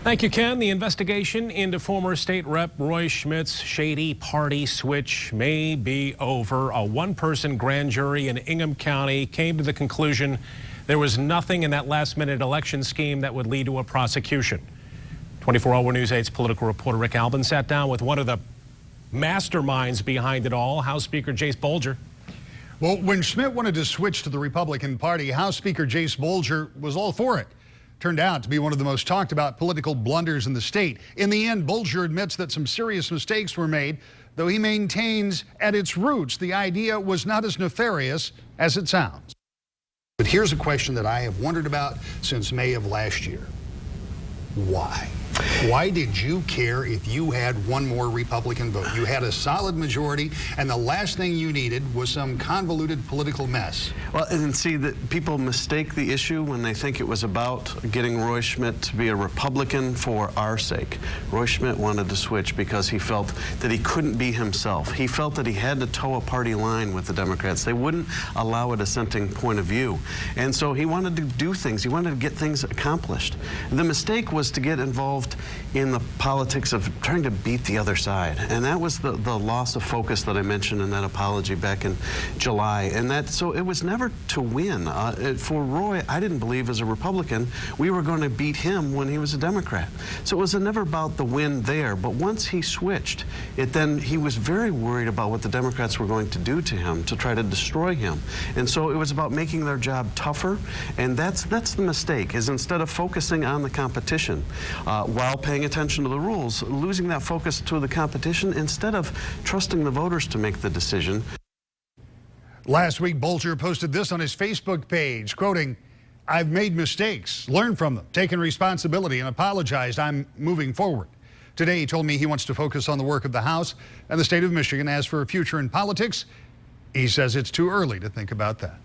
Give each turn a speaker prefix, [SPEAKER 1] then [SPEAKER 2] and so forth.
[SPEAKER 1] Thank you, Ken. The investigation into former state rep Roy Schmidt's shady party switch may be over. A one-person grand jury in Ingham County came to the conclusion there was nothing in that last-minute election scheme that would lead to a prosecution. 24-Hour News 8's political reporter Rick Albin sat down with one of the masterminds behind it all, House Speaker Jace Bolger.
[SPEAKER 2] Well, when Schmidt wanted to switch to the Republican Party, House Speaker Jace Bolger was all for it. Turned out to be one of the most talked about political blunders in the state. In the end, Bolger admits that some serious mistakes were made, though he maintains at its roots the idea was not as nefarious as it sounds. But here's a question that I have wondered about since May of last year. Why? Why did you care if you had one more Republican vote? You had a solid majority, and the last thing you needed was some convoluted political mess.
[SPEAKER 3] Well, and see that people mistake the issue when they think it was about getting Roy Schmidt to be a Republican for our sake. Roy Schmidt wanted to switch because he felt that he couldn't be himself. He felt that he had to toe a party line with the Democrats. They wouldn't allow a dissenting point of view. And so he wanted to do things. He wanted to get things accomplished. The mistake was to get involved in the politics of trying to beat the other side. And that was the loss of focus that I mentioned in that apology back in July. And so it was never to win. For Roy, I didn't believe as a Republican we were going to beat him when he was a Democrat. So it was never about the win there. But once he switched, he was very worried about what the Democrats were going to do to him to try to destroy him. And so it was about making their job tougher. And that's the mistake, is instead of focusing on the competition, while paying attention to the rules, losing that focus to the competition instead of trusting the voters to make the decision.
[SPEAKER 2] Last week, Bolger posted this on his Facebook page, quoting, "I've made mistakes, learned from them, taken responsibility, and apologized. I'm moving forward." Today, he told me he wants to focus on the work of the House and the state of Michigan. As for a future in politics, he says it's too early to think about that.